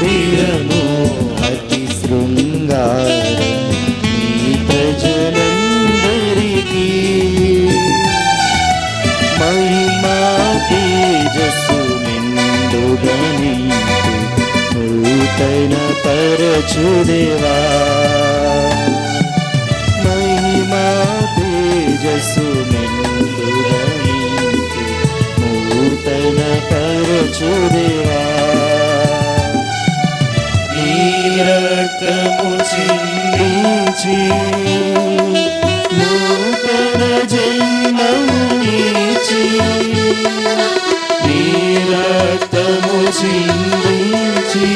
మందిరము అతి శృంగారం నీ ప్రజలందరికీ మహిమా తేజస్సు నిండుగా నింపు నూతన పరచుదేవా మహిమా తేజస్సు నిండుగా నింపు నూతన పరచుదేవా నీ రక్తము చిందించి నూతన జన్మనిచ్చి నీ రక్తము చిందించి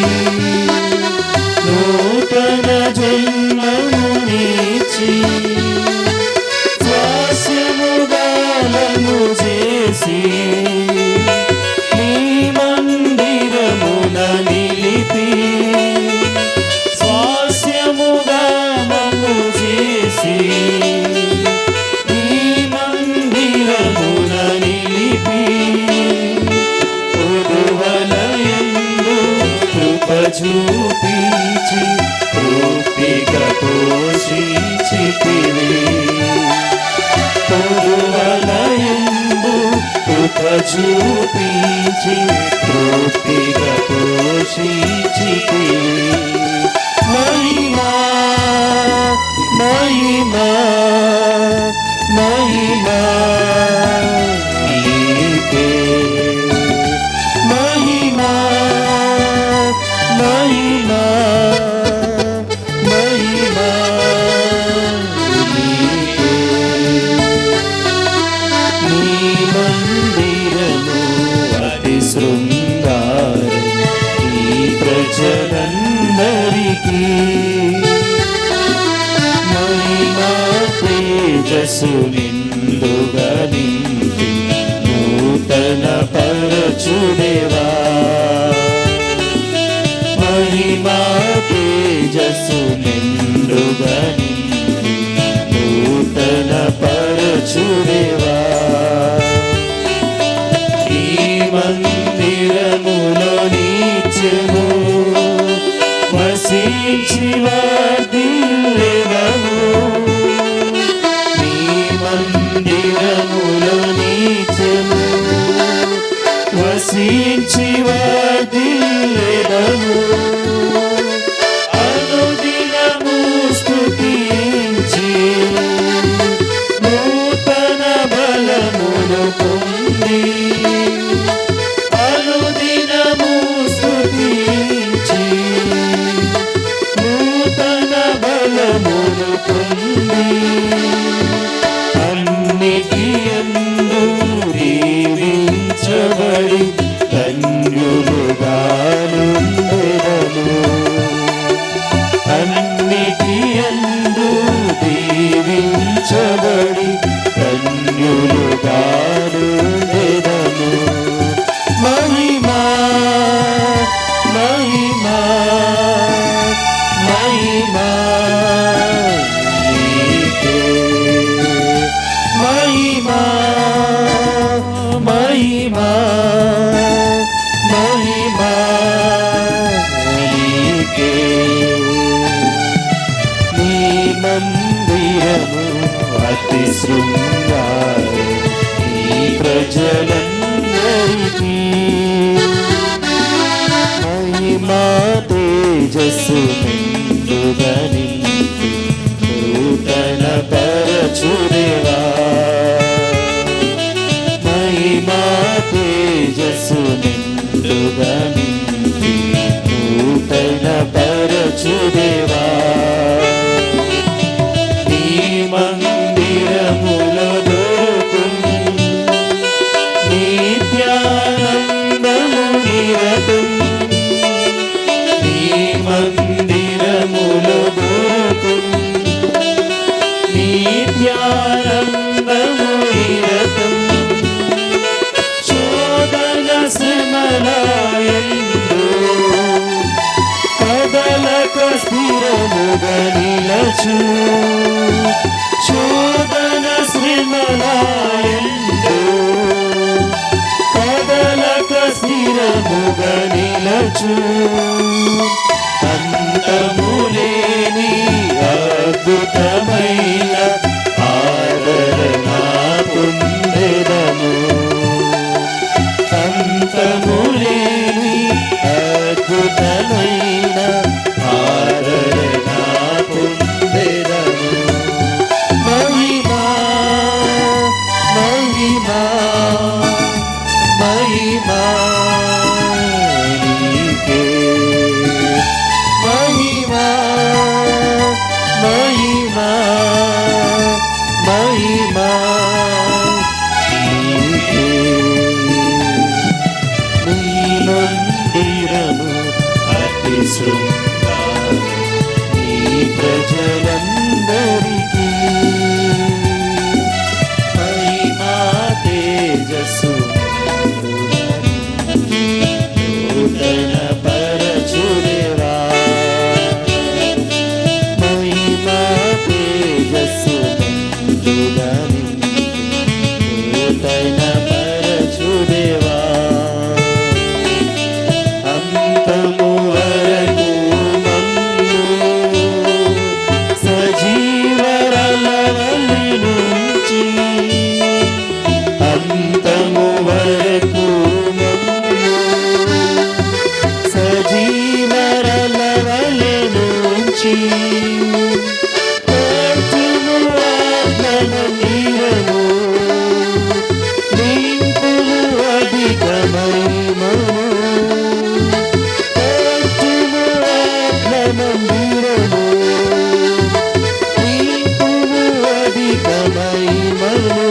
నూతన జన్మనిచ్చి స్వాస్యముగా నన్ను చేసి నీ మందిరమున నిలిపి స్వాస్యముగా నన్ను చేసి నీ మందిరమున నిలిపి ఉరువలయందు కృప చూపించి తృప్తిగా పోషించితివి ఉరువలయందు కృప చూపించి తృప్తిగా పోషించితివి మహిమా మహిమా మహిమా నీకే మహిమా మహిమా మహిమా నీకే నీ మందిరము అతి శృంగారం ఈ ప్రజలందరికీ మహిమా తేజస్సు నిండుగా నింపి నూతన పరచుదేవా మహిమా తేజస్సు నిండుగా నింపి నూతన పరచుదేవా ఈ మందిరములో నిత్యము వసించి వర్ధిల్లెదము నీ మందిరములో నిత్యము వసించి వర్ధిల్లెదము అనుదినము స్తుతించి నూతన బలమును పొంది అనుదినము స్తుతించి నూతన బలమును పొంది అన్నిటి యందు దీవించబడి ధన్యులుగానుండెదము అన్నిటి యందు దీవించబడి ధన్యులుగానుండెదము మహిమా మహిమా మహిమా నీకే మహిమా మహిమా మహిమా నీకే నీ మందిరము అతి శృంగారం ఈ ప్రజలందరికీ మహిమా తేజస్సు నిండుగా నింపి నూతన పరచుదేవా మహిమా తేజస్సు నిండుగా నింపి నూతన పరచుదేవా నీ మందిరములో దొరుకును నిత్యానందము నిరతం నీ మందిరములో దొరుకును నిత్యానందము నిరతం శోధన శ్రమలయందు కదలక స్థిరముగా నిలచు శోధన శ్రమలయందు కదలక స్థిరముగా నిలచు అంతములేని అద్భుతమైన ఆదరణ పొందెదము. అంతములేని అద్భుతమైన ఆదరణ పొందెదము. మహిమా మహిమా మహిమా నీకే. మహిమా మహిమా మహిమా నీకే. నీ మందిరము అతి శృంగారం నీ ప్రజలందరికీ. మహిమా తేజస్సు నూతన పరచుదేవా. మహిమా తేజస్సు మెండుగాని నూతన పరచుదేవా. అంతము వరకు మమ్ము సజీవరలవలి నుంచి. అంతము వరకు మమ్ము సజీవరలవలి నుంచి. పేర్చుము ఆత్మమందిరము నింపులు అధిక మహిమను. పేర్చుము ఆత్మమందిరము నింపులు అధిక మహిమను.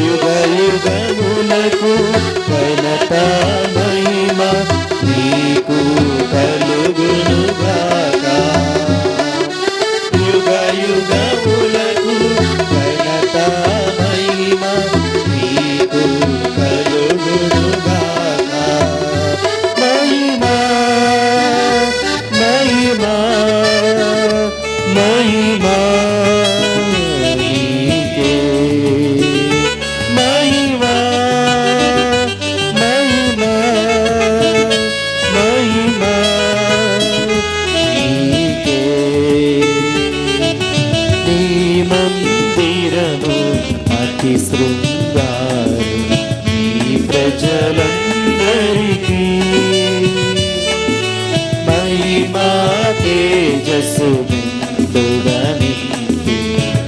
యుగ యుగములకు ఘనత మహిమ నీకు కలుగునుగాక. యుగ యుగములకు ఘనత మహిమ నీకు కలుగునుగాక. మహిమా మహిమా మహిమా నీకే. మహిమా మహిమా మహిమా నీకే. నీ మందిరము అతి శృంగారం నీ ప్రజలందరికీ. మహిమా తేజస్సు మెండుగా నింపి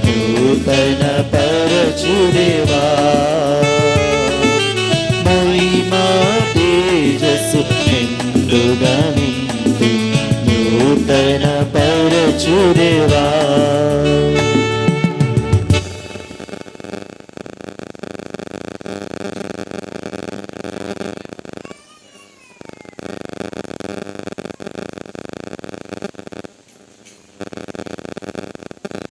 నూతన పరచుదేవా. మహిమా తేజస్సు మెండుగా నింపి నూతన పరచుదేవా.